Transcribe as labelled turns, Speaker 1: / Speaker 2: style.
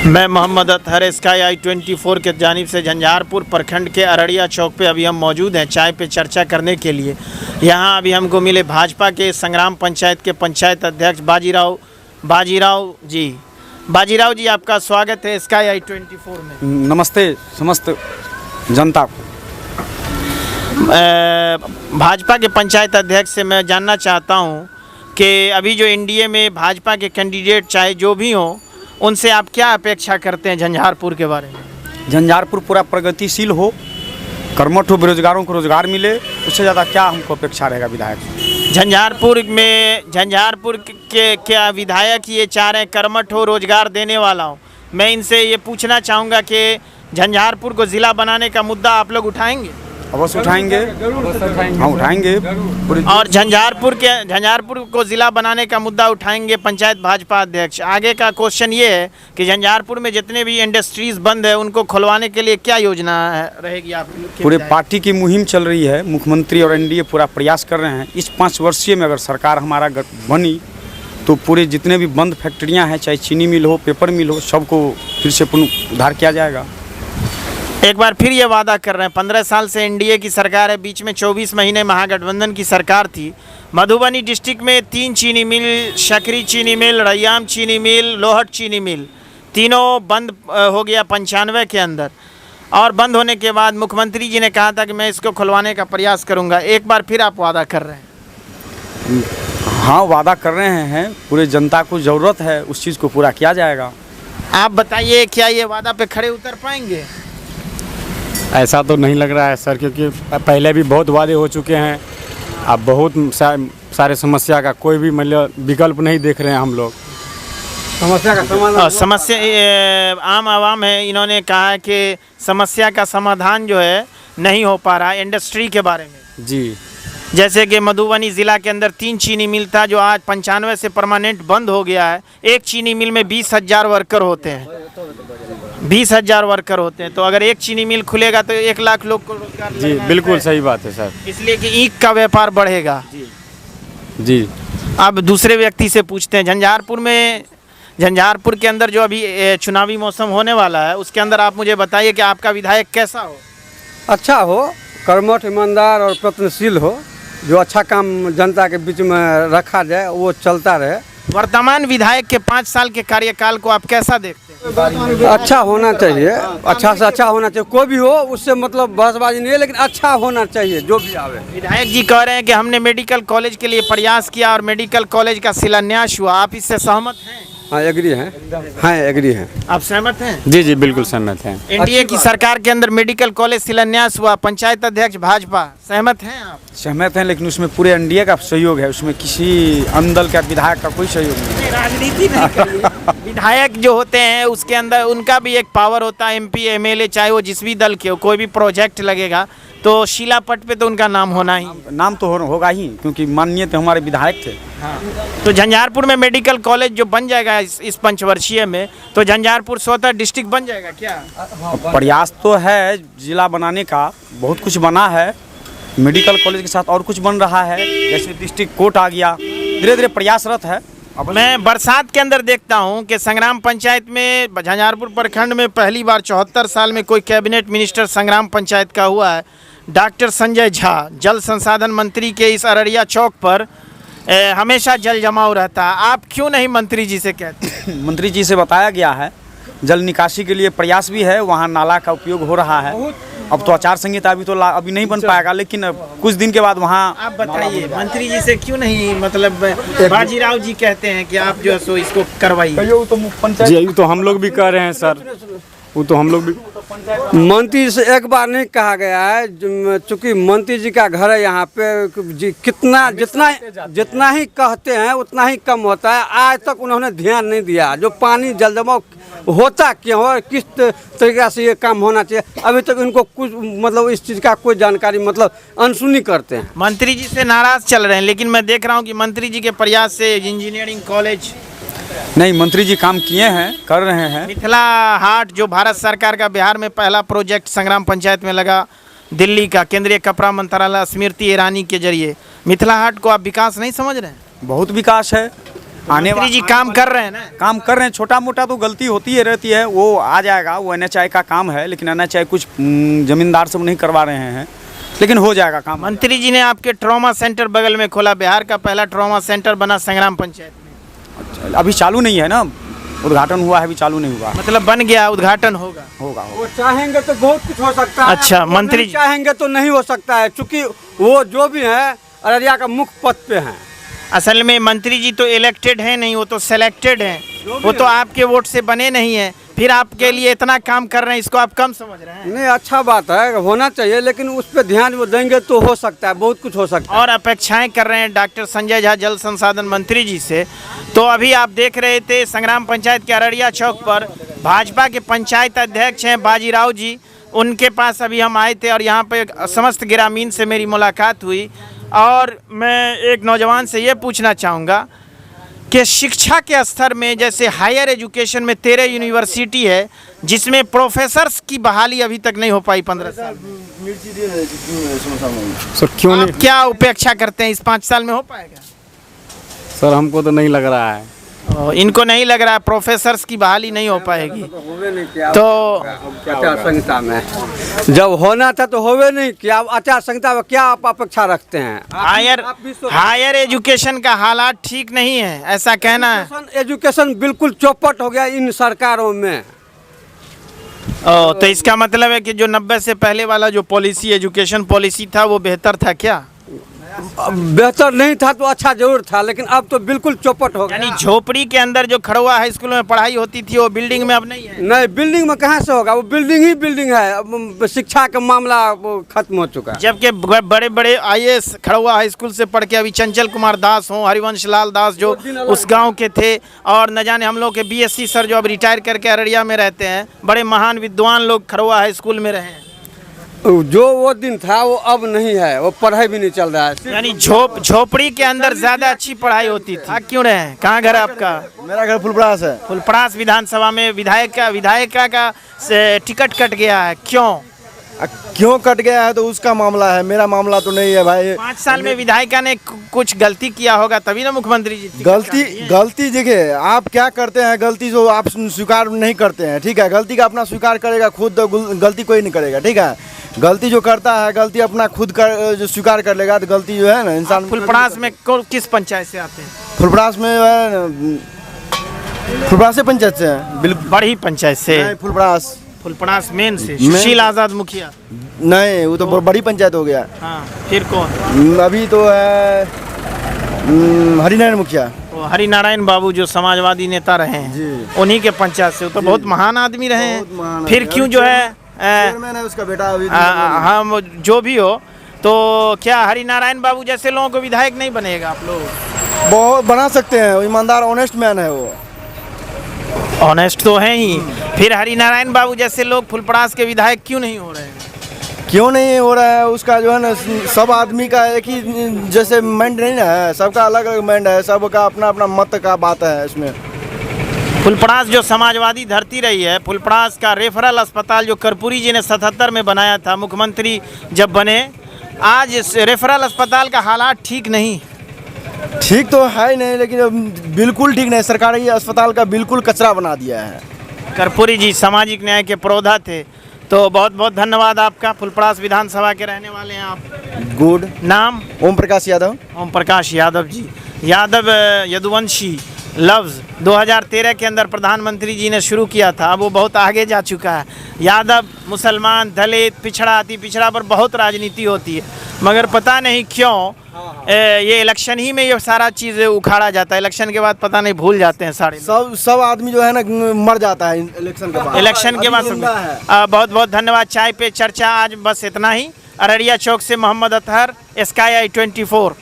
Speaker 1: मैं Mohammad Athar sky i24 के जानिब से झंझारपुर प्रखंड के अररिया चौक पे अभी हम मौजूद हैं चाय पे चर्चा करने के लिए। यहाँ अभी हमको मिले भाजपा के संग्राम पंचायत के पंचायत अध्यक्ष बाजीराव जी, आपका स्वागत है स्काई i24 में।
Speaker 2: नमस्ते समस्त जनता को।
Speaker 1: भाजपा के पंचायत अध्यक्ष से मैं जानना चाहता हूँ कि अभी जो एनडीए में भाजपा के कैंडिडेट चाहे जो भी हों, उनसे आप क्या अपेक्षा करते हैं झंझारपुर के बारे में?
Speaker 2: झंझारपुर पूरा प्रगतिशील हो, कर्मठ हो, बेरोजगारों को रोजगार मिले, उससे ज़्यादा क्या हमको अपेक्षा रहेगा विधायक?
Speaker 1: झंझारपुर के क्या विधायक ये चाह रहे हैं कर्मठ हो, रोजगार देने वाला हो। मैं इनसे ये पूछना चाहूँगा कि झंझारपुर को ज़िला बनाने का मुद्दा आप लोग उठाएंगे?
Speaker 2: अवश्य उठाएंगे, हाँ उठाएंगे।
Speaker 1: और झंझारपुर को ज़िला बनाने का मुद्दा उठाएंगे पंचायत भाजपा अध्यक्ष। आगे का क्वेश्चन ये है कि झंझारपुर में जितने भी इंडस्ट्रीज़ बंद है उनको खुलवाने के लिए क्या योजना रहेगी आप?
Speaker 2: पूरे पार्टी की मुहिम चल रही है, मुख्यमंत्री और एनडीए पूरा प्रयास कर रहे हैं। इस 5 वर्षीय में अगर सरकार हमारा बनी तो पूरे जितने भी बंद फैक्ट्रियाँ हैं, चाहे चीनी मिल हो, पेपर मिल हो, सबको फिर से पुनरुद्धार किया जाएगा।
Speaker 1: एक बार फिर ये वादा कर रहे हैं, 15 साल से एनडीए की सरकार है, बीच में 24 महीने महागठबंधन की सरकार थी। मधुबनी डिस्ट्रिक्ट में 3 चीनी मिल, शकरी चीनी मिल, रैयाम चीनी मिल, लोहट चीनी मिल, तीनों बंद हो गया 95 के अंदर। और बंद होने के बाद मुख्यमंत्री जी ने कहा था कि मैं इसको खुलवाने का प्रयास करूंगा। एक बार फिर आप वादा कर रहे हैं?
Speaker 2: हाँ, वादा कर रहे हैं। पूरे जनता को ज़रूरत है, उस चीज़ को पूरा किया जाएगा।
Speaker 1: आप बताइए, क्या ये वादा पे खड़े उतर पाएंगे?
Speaker 3: ऐसा तो नहीं लग रहा है सर, क्योंकि पहले भी बहुत वादे हो चुके हैं। अब बहुत सारे समस्या का कोई भी मतलब विकल्प नहीं देख रहे हैं हम लोग।
Speaker 2: समस्या का समाधान,
Speaker 1: समस्या आम आवाम है, इन्होंने कहा है कि समस्या का समाधान जो है नहीं हो पा रहा है। इंडस्ट्री के बारे में
Speaker 3: जी,
Speaker 1: जैसे कि मधुबनी ज़िला के अंदर 3 चीनी मिल था जो आज 95 से परमानेंट बंद हो गया है। एक चीनी मिल में 20,000 वर्कर होते हैं, 20,000 वर्कर होते हैं। तो अगर एक चीनी मिल खुलेगा तो 1 लाख लोग को रोजगार
Speaker 3: जी बिल्कुल सही बात है सर।
Speaker 1: इसलिए कि ईंट का व्यापार बढ़ेगा।
Speaker 3: जी
Speaker 1: अब दूसरे व्यक्ति से पूछते हैं, झंझारपुर के अंदर जो अभी चुनावी मौसम होने वाला है, उसके अंदर आप मुझे बताइए कि आपका विधायक कैसा हो?
Speaker 4: अच्छा हो, कर्मठ, ईमानदार और प्रयत्नशील हो, जो अच्छा काम जनता के बीच में रखा जाए, वो चलता रहे।
Speaker 1: वर्तमान विधायक के 5 साल के कार्यकाल को आप कैसा देखते हैं?
Speaker 4: अच्छा होना चाहिए, अच्छा से अच्छा होना चाहिए। कोई भी हो, उससे मतलब बहसबाजी नहीं है, लेकिन अच्छा होना चाहिए जो भी आवे।
Speaker 1: विधायक जी कह रहे हैं कि हमने मेडिकल कॉलेज के लिए प्रयास किया और मेडिकल कॉलेज का शिलान्यास हुआ। आप इससे सहमत हैं?
Speaker 4: हाँ, एग्री हैं। हाँ, एग्री हैं।
Speaker 1: आप सहमत हैं?
Speaker 3: जी बिल्कुल सहमत हैं।
Speaker 1: एनडीए की सरकार के अंदर मेडिकल कॉलेज शिलान्यास हुआ, पंचायत अध्यक्ष भाजपा, सहमत हैं आप?
Speaker 2: सहमत हैं, लेकिन उसमें पूरे एनडीए का सहयोग है, उसमें किसी अंदल का विधायक का कोई सहयोग नहीं।
Speaker 1: राजनीति नहीं करिए। विधायक जो होते हैं उसके अंदर उनका भी एक पावर होता है। एमपी एमएलए चाहे वो जिस भी दल के हो, कोई भी प्रोजेक्ट लगेगा तो शिलापट पे तो उनका नाम होना ही,
Speaker 2: नाम तो होगा ही, क्योंकि माननीय तो हमारे विधायक थे।
Speaker 1: हाँ। तो झंझारपुर में मेडिकल कॉलेज जो बन जाएगा इस पंचवर्षीय में, तो झंझारपुर स्वतः डिस्ट्रिक्ट बन जाएगा क्या?
Speaker 2: प्रयास तो है जिला बनाने का, बहुत कुछ बना है। मेडिकल कॉलेज के साथ और कुछ बन रहा है, जैसे डिस्ट्रिक्ट कोर्ट आ गया, धीरे धीरे प्रयासरत है।
Speaker 1: मैं बरसात के अंदर देखता हूं कि संग्राम पंचायत में, झंझारपुर प्रखंड में पहली बार 74 साल में कोई कैबिनेट मिनिस्टर संग्राम पंचायत का हुआ है। डॉक्टर संजय झा, जल संसाधन मंत्री के इस अररिया चौक पर हमेशा जल जमाव रहता है। आप क्यों नहीं मंत्री जी से कहते हैं?
Speaker 2: मंत्री जी से बताया गया है, जल निकासी के लिए प्रयास भी है, वहाँ नाला का उपयोग हो रहा है। अब तो आचार संहिता अभी नहीं बन पाएगा, लेकिन कुछ दिन के बाद वहाँ।
Speaker 1: आप बताइए मंत्री जी से क्यों नहीं, मतलब बाजीराव जी कहते हैं कि आप जो है सो इसको करवाइए।
Speaker 3: जी, तो हम लोग भी कह रहे हैं सर, वो तो हम लोग भी।
Speaker 4: मंत्री से एक बार नहीं कहा गया है, चूँकि मंत्री जी का घर है यहाँ पे। जी जितना ही कहते हैं उतना ही कम होता है। आज तक उन्होंने ध्यान नहीं दिया, जो पानी जल जमाव होता क्यों और किस तरीके से ये काम होना चाहिए, अभी तक इनको कुछ मतलब इस चीज़ का कोई जानकारी मतलब अनसुनी करते हैं।
Speaker 1: मंत्री जी से नाराज चल रहे हैं, लेकिन मैं देख रहा हूँ कि मंत्री जी के प्रयास से इंजीनियरिंग कॉलेज
Speaker 2: नहीं, मंत्री जी काम किए हैं, कर रहे हैं।
Speaker 1: मिथिला हाट जो भारत सरकार का बिहार में पहला प्रोजेक्ट संग्राम पंचायत में लगा, दिल्ली का केंद्रीय कपड़ा मंत्रालय स्मृति ईरानी के जरिए, मिथिला हाट को आप विकास नहीं समझ रहे हैं?
Speaker 2: बहुत विकास है, आने
Speaker 1: मंत्री जी काम कर रहे हैं ना?
Speaker 2: काम कर रहे हैं, छोटा मोटा तो गलती होती है रहती है, वो आ जाएगा, वो NHI का काम है, लेकिन NHI कुछ जमींदार सब नहीं करवा रहे हैं, लेकिन हो जाएगा काम।
Speaker 1: मंत्री जी ने आपके ट्रॉमा सेंटर बगल में खोला, बिहार का पहला ट्रॉमा सेंटर बना संग्राम पंचायत में।
Speaker 2: अभी चालू नहीं है ना, उद्घाटन हुआ है, अभी चालू नहीं हुआ।
Speaker 1: मतलब बन गया, उद्घाटन होगा?
Speaker 2: होगा।
Speaker 4: वो चाहेंगे तो बहुत कुछ हो सकता है।
Speaker 1: अच्छा,
Speaker 4: वो
Speaker 1: मंत्री
Speaker 4: नहीं चाहेंगे तो नहीं हो सकता है, क्योंकि वो जो भी है अररिया का मुख्य पद पे हैं।
Speaker 1: असल में मंत्री जी तो इलेक्टेड हैं नहीं, वो तो सेलेक्टेड हैं, वो तो आपके वोट से बने नहीं हैं, फिर आपके लिए इतना काम कर रहे हैं, इसको आप कम समझ रहे हैं?
Speaker 4: नहीं, अच्छा बात है, होना चाहिए, लेकिन उस पर ध्यान वो देंगे तो हो सकता है, बहुत कुछ हो सकता है।
Speaker 1: और अपेक्षाएं कर रहे हैं डॉक्टर संजय झा जल संसाधन मंत्री जी से। तो अभी आप देख रहे थे संग्राम पंचायत के अररिया चौक पर भाजपा के पंचायत अध्यक्ष हैं बाजीराव जी, उनके पास अभी हम आए थे और यहाँ पे समस्त ग्रामीण से मेरी मुलाकात हुई। और मैं एक नौजवान से ये पूछना चाहूँगा कि शिक्षा के स्तर में, जैसे हायर एजुकेशन में 13 यूनिवर्सिटी है जिसमें प्रोफेसर्स की बहाली अभी तक नहीं हो पाई 15 साल में,
Speaker 3: सर क्यों
Speaker 1: आप
Speaker 3: नहीं?
Speaker 1: क्या उपेक्षा करते हैं, इस 5 साल में हो पाएगा?
Speaker 3: सर हमको तो नहीं लग रहा है।
Speaker 1: इनको नहीं लग रहा है प्रोफेसर्स की बहाली नहीं हो पाएगी? तो
Speaker 4: आचार संहिता में जब होना था तो होवे नहीं किया, आचार संहिता में क्या आप अपेक्षा रखते हैं?
Speaker 1: हायर एजुकेशन का हालात ठीक नहीं है, ऐसा कहना है?
Speaker 4: एजुकेशन बिल्कुल चौपट हो गया इन सरकारों में।
Speaker 1: तो इसका मतलब है कि जो 90 से पहले वाला जो पॉलिसी, एजुकेशन पॉलिसी था, वो बेहतर था क्या?
Speaker 4: बेहतर नहीं था तो अच्छा जरूर था, लेकिन अब तो बिल्कुल चौपट हो
Speaker 1: यानी
Speaker 4: गया।
Speaker 1: झोपड़ी के अंदर जो खड़ुआ हाई स्कूल में पढ़ाई होती थी वो बिल्डिंग में अब नहीं है?
Speaker 4: नहीं, बिल्डिंग में कहाँ से होगा, वो बिल्डिंग ही बिल्डिंग है। अब शिक्षा का मामला वो खत्म हो चुका है।
Speaker 1: जबकि बड़े बड़े IAS खड़ुआ हाई स्कूल से पढ़ के अभी चंचल कुमार दास हों, हरिवंश लाल दास जो उस गांव के थे, और न जाने हम लोग के BSc सर जो अब रिटायर करके अररिया में रहते हैं, बड़े महान विद्वान लोग खड़ुआ हाई स्कूल में रहे हैं।
Speaker 4: जो वो दिन था वो अब नहीं है, वो पढ़ाई भी नहीं चल रहा है।
Speaker 1: यानी झोपड़ी के अंदर ज्यादा अच्छी पढ़ाई होती थी। क्यों रहे? कहाँ घर है आपका?
Speaker 5: मेरा घर फुलपरास है।
Speaker 1: फुलपरास विधानसभा में विधायिका का टिकट कट गया है, क्यों?
Speaker 5: क्यों कट गया है तो उसका मामला है, मेरा मामला तो नहीं है भाई।
Speaker 1: 5 साल में विधायिका ने कुछ गलती किया होगा तभी ना मुख्यमंत्री जी
Speaker 5: गलती देखिए, आप क्या करते हैं, गलती जो आप स्वीकार नहीं करते हैं, ठीक है, गलती का अपना स्वीकार करेगा, खुद गलती कोई नहीं करेगा, ठीक है। गलती जो करता है, गलती अपना खुद जो स्वीकार कर लेगा, तो गलती जो है ना इंसान।
Speaker 1: फुलपरास में किस पंचायत से आते हैं?
Speaker 5: फुलपरास में फुलपरास पंचायत से है,
Speaker 1: बड़ी पंचायत से? फुलपरास मेन से सुशील आजाद मुखिया?
Speaker 5: नहीं, वो तो बड़ी पंचायत हो गया।
Speaker 1: हाँ, फिर कौन?
Speaker 5: अभी तो है हरिनारायण मुखिया।
Speaker 1: हरिनारायण बाबू जो समाजवादी नेता रहे हैं, उन्हीं के पंचायत से। वो तो बहुत महान आदमी रहे हैं। फिर क्यों जो है
Speaker 5: चेयरमैन है उसका बेटा अभी।
Speaker 1: हम जो भी हो, तो क्या हरिनारायण बाबू जैसे लोगों को विधायक नहीं बनेगा आप लोग?
Speaker 5: बहुत बना सकते हैं, ईमानदार ऑनेस्ट मैन है वो।
Speaker 1: ऑनेस्ट तो है ही, फिर हरिनारायण बाबू जैसे लोग फुलपरास के विधायक क्यों नहीं हो रहे हैं?
Speaker 5: क्यों नहीं हो रहा है? उसका जो है ना, सब आदमी का एक ही जैसे माइंड नहीं ना है, सबका अलग अलग माइंड है, सबका अपना अपना मत का बात है इसमें।
Speaker 1: फुलपरास जो समाजवादी धरती रही है, फुलपरास का रेफरल अस्पताल जो कर्पूरी जी ने 77 में बनाया था, मुख्यमंत्री जब बने, आज इस रेफरल अस्पताल का हालात ठीक नहीं।
Speaker 5: ठीक तो है ही नहीं, लेकिन बिल्कुल ठीक नहीं, सरकारी अस्पताल का बिल्कुल कचरा बना दिया है।
Speaker 1: कर्पूरी जी सामाजिक न्याय के पुरोधा थे, तो बहुत बहुत धन्यवाद आपका। फुलपरास विधानसभा के रहने वाले हैं आप?
Speaker 5: गुड।
Speaker 1: नाम?
Speaker 5: ओम प्रकाश यादव।
Speaker 1: ओम प्रकाश यादव जी। यादव यदुवंशी लफ्ज़ 2013 के अंदर प्रधानमंत्री जी ने शुरू किया था, अब वो बहुत आगे जा चुका है। यादव मुसलमान, दलित, पिछड़ा, अति पिछड़ा पर बहुत राजनीति होती है, मगर पता नहीं क्यों ये इलेक्शन ही में ये सारा चीज़ उखाड़ा जाता है। इलेक्शन के बाद पता नहीं भूल जाते हैं सारे
Speaker 5: सब आदमी जो है ना मर जाता है इलेक्शन के बाद।
Speaker 1: इलेक्शन के बाद बहुत बहुत धन्यवाद। चाय पे चर्चा आज बस इतना ही। अररिया चौक से मोहम्मद अतहर, SkyEye 24।